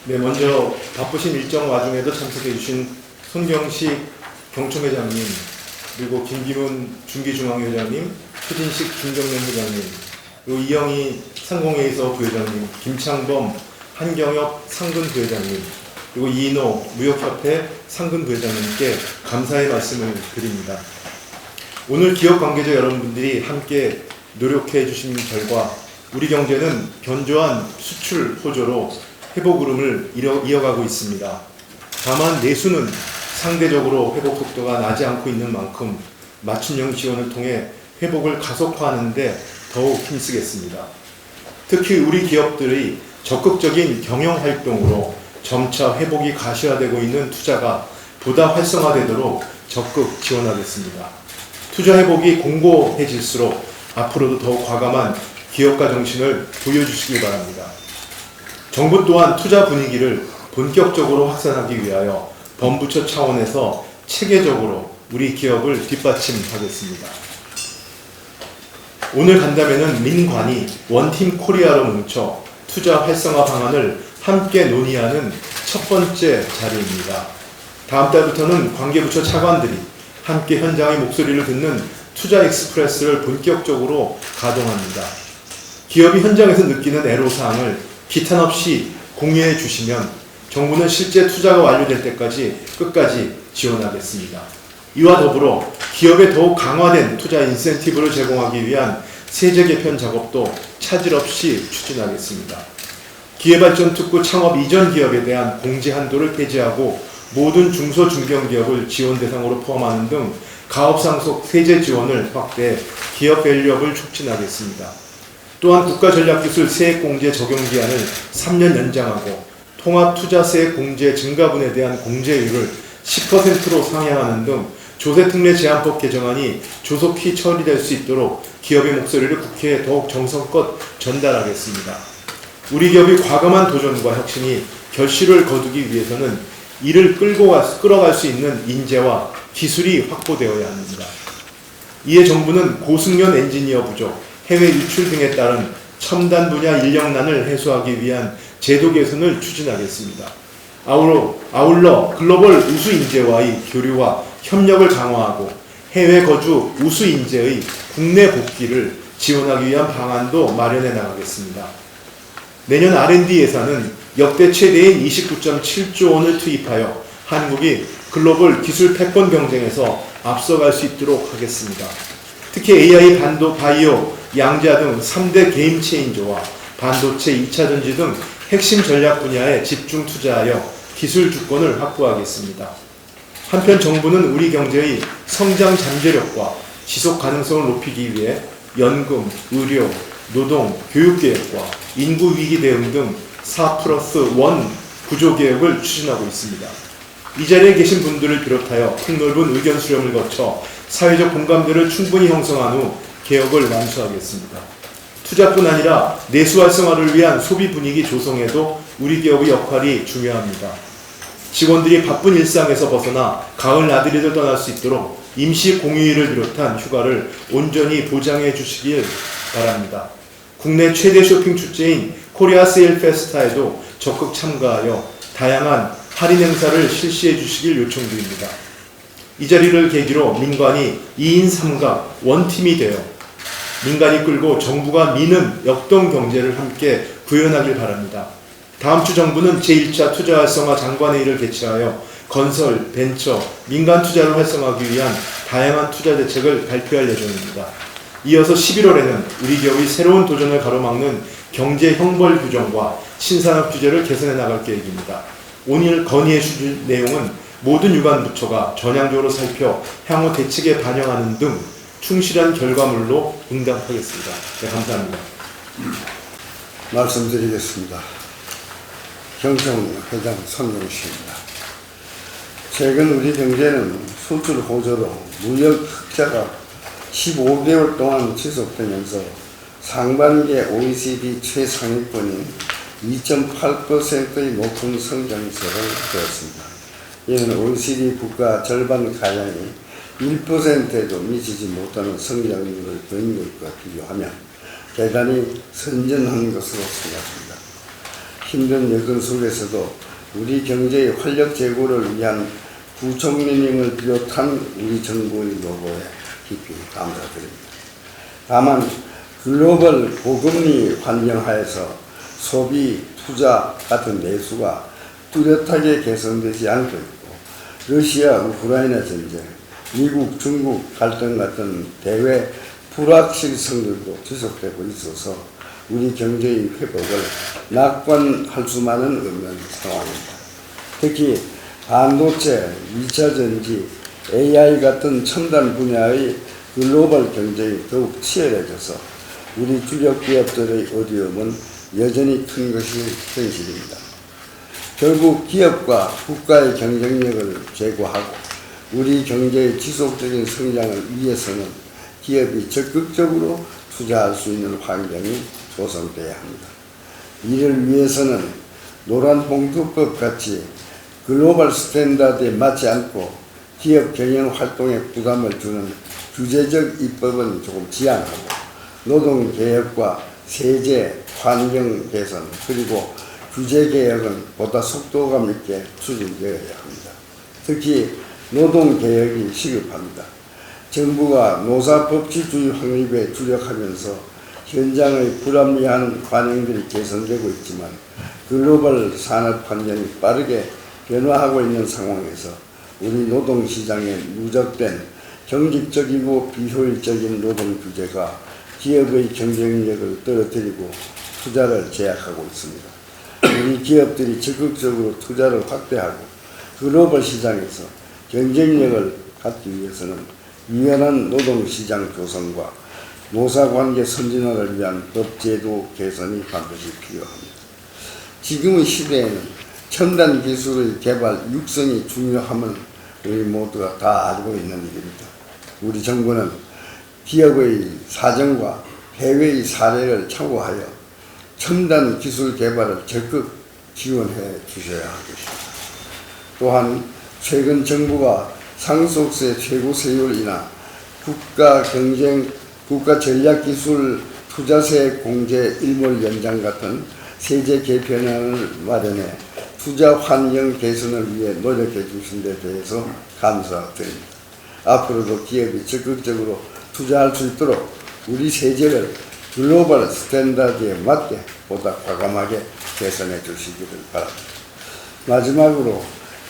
네, 먼저 바쁘신 일정 와중에도 참석해 주신 손경식 경총회장님, 그리고 김기문 중기중앙회장님, 추진식 중정련 회장님, 그리고 이영희 상공회의소 부회장님, 김창범 한경엽 상근 부회장님, 그리고 이인호 무역협회 상근 부회장님께 감사의 말씀을 드립니다. 오늘 기업 관계자 여러분들이 함께 노력해 주신 결과 우리 경제는 견조한 수출 호조로 회복 흐름을 이어가고 있습니다. 다만 내수는 상대적으로 회복 속도가 나지 않고 있는 만큼 맞춤형 지원을 통해 회복을 가속화하는 데 더욱 힘쓰겠습니다. 특히 우리 기업들의 적극적인 경영 활동으로 점차 회복이 가시화되고 있는 투자가 보다 활성화되도록 적극 지원하겠습니다. 투자 회복이 공고해질수록 앞으로도 더욱 과감한 기업가 정신을 보여주시기 바랍니다. 정부 또한 투자 분위기를 본격적으로 확산하기 위하여 범부처 차원에서 체계적으로 우리 기업을 뒷받침하겠습니다. 오늘 간담회는 민관이 원팀 코리아로 뭉쳐 투자 활성화 방안을 함께 논의하는 첫 번째 자리입니다. 다음 달부터는 관계부처 차관들이 함께 현장의 목소리를 듣는 투자 익스프레스를 본격적으로 가동합니다. 기업이 현장에서 느끼는 애로사항을 기탄 없이 공유해 주시면 정부는 실제 투자가 완료될 때까지 끝까지 지원하겠습니다. 이와 더불어 기업에 더욱 강화된 투자 인센티브를 제공하기 위한 세제 개편 작업도 차질 없이 추진하겠습니다. 기회발전특구 창업 이전 기업에 대한 공제 한도를 폐지하고 모든 중소 중견기업을 지원 대상으로 포함하는 등 가업 상속 세제 지원을 확대해 기업 밸류업을 촉진하겠습니다. 또한 국가전략기술 세액공제 적용 기한을 3년 연장하고 통합투자세액 공제 증가분에 대한 공제율을 10%로 상향하는 등 조세특례 제한법 개정안이 조속히 처리될 수 있도록 기업의 목소리를 국회에 더욱 정성껏 전달하겠습니다. 우리 기업이 과감한 도전과 혁신이 결실을 거두기 위해서는 이를 끌어갈 수 있는 인재와 기술이 확보되어야 합니다. 이에 정부는 고숙련 엔지니어 부족, 해외 유출 등에 따른 첨단 분야 인력난을 해소하기 위한 제도 개선을 추진하겠습니다. 아울러 글로벌 우수 인재와의 교류와 협력을 강화하고 해외 거주 우수 인재의 국내 복귀를 지원하기 위한 방안도 마련해 나가겠습니다. 내년 R&D 예산은 역대 최대인 29.7조 원을 투입하여 한국이 글로벌 기술 패권 경쟁에서 앞서갈 수 있도록 하겠습니다. 특히 AI, 바이오, 양자 등 3대 게임 체인저와 반도체, 2차 전지 등 핵심 전략 분야에 집중 투자하여 기술 주권을 확보하겠습니다. 한편 정부는 우리 경제의 성장 잠재력과 지속 가능성을 높이기 위해 연금, 의료, 노동, 교육 계획과 인구 위기 대응 등 4+1 구조 개혁을 추진하고 있습니다. 이 자리에 계신 분들을 비롯하여 폭넓은 의견 수렴을 거쳐 사회적 공감대를 충분히 형성한 후 개혁을 완수하겠습니다. 투자뿐 아니라 내수 활성화를 위한 소비 분위기 조성에도 우리 기업의 역할이 중요합니다. 직원들이 바쁜 일상에서 벗어나 가을 나들이를 떠날 수 있도록 임시 공휴일을 비롯한 휴가를 온전히 보장해 주시길 바랍니다. 국내 최대 쇼핑 축제인 코리아 세일 페스타에도 적극 참가하여 다양한 할인 행사를 실시해 주시길 요청드립니다. 이 자리를 계기로 민관이 2인 3각 원팀이 되어 민간이 끌고 정부가 미는 역동 경제를 함께 구현하길 바랍니다. 다음 주 정부는 제1차 투자 활성화 장관회의를 개최하여 건설, 벤처, 민간 투자를 활성화하기 위한 다양한 투자 대책을 발표할 예정입니다. 이어서 11월에는 우리 기업의 새로운 도전을 가로막는 경제 형벌 규정과 신산업 규제를 개선해 나갈 계획입니다. 오늘 건의해 주신 내용은 모든 유관 부처가 전향적으로 살펴 향후 대책에 반영하는 등 충실한 결과물로 응답하겠습니다. 네, 감사합니다. 말씀드리겠습니다. 경총회장 손경식입니다. 최근 우리 경제는 수출 호조로 무역 흑자가 15개월 동안 지속되면서 상반기에 OECD 최상위권인 2.8%의 높은 성장세를 보였습니다. 이는 OECD 국가 절반 가량이 1%에도 미치지 못하는 성장률을 보인 것과 비교하면 대단히 선전한 것으로 생각합니다. 힘든 여건 속에서도 우리 경제의 활력 제고를 위한 부총리님을 비롯한 우리 정부의 노고에 깊이 감사드립니다. 다만 글로벌 고금리 환경 하에서 소비, 투자 같은 내수가 뚜렷하게 개선되지 않고 있고 러시아, 우크라이나 전쟁, 미국, 중국 갈등 같은 대외 불확실성들도 지속되고 있어서 우리 경제의 회복을 낙관할 수만은 없는 상황입니다. 특히 반도체, 2차 전지, AI 같은 첨단 분야의 글로벌 경쟁이 더욱 치열해져서 우리 주력 기업들의 어려움은 여전히 큰 것이 현실입니다. 결국 기업과 국가의 경쟁력을 제고하고 우리 경제의 지속적인 성장을 위해서는 기업이 적극적으로 투자할 수 있는 환경이 조성돼야 합니다. 이를 위해서는 노란봉투법 같이 글로벌 스탠다드에 맞지 않고 기업 경영 활동에 부담을 주는 규제적 입법은 조금 지양하고 노동개혁과 세제, 환경 개선, 그리고 규제개혁은 보다 속도감 있게 추진되어야 합니다. 특히 노동개혁이 시급합니다. 정부가 노사법치주의 확립에 주력하면서 현장의 불합리한 관행들이 개선되고 있지만 글로벌 산업 환경이 빠르게 변화하고 있는 상황에서 우리 노동시장에 누적된 경직적이고 비효율적인 노동 규제가 기업의 경쟁력을 떨어뜨리고 투자를 제약하고 있습니다. 우리 기업들이 적극적으로 투자를 확대하고 글로벌 시장에서 경쟁력을 갖기 위해서는 유연한 노동시장 조성과 노사관계 선진화를 위한 법제도 개선이 반드시 필요합니다. 지금의 시대에는 첨단 기술의 개발, 육성이 중요함을 우리 모두가 다 알고 있는 일입니다. 우리 정부는 기업의 사정과 해외의 사례를 참고하여 첨단 기술 개발을 적극 지원해 주셔야 하겠습니다. 또한 최근 정부가 상속세 최고세율 인하, 국가 전략기술 투자세 공제 일몰 연장 같은 세제 개편안을 마련해 투자 환경 개선을 위해 노력해 주신 데 대해서 감사드립니다. 앞으로도 기업이 적극적으로 투자할 수 있도록 우리 세제를 글로벌 스탠다드에 맞게 보다 과감하게 개선해 주시기를 바랍니다. 마지막으로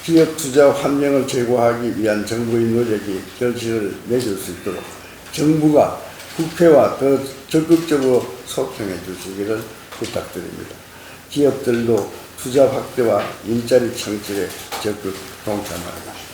기업 투자 환경을 제고하기 위한 정부의 노력이 결실을 맺을 수 있도록 정부가 국회와 더 적극적으로 소통해 주시기를 부탁드립니다. 기업들도 투자 확대와 일자리 창출에 적극 동참하겠습니다.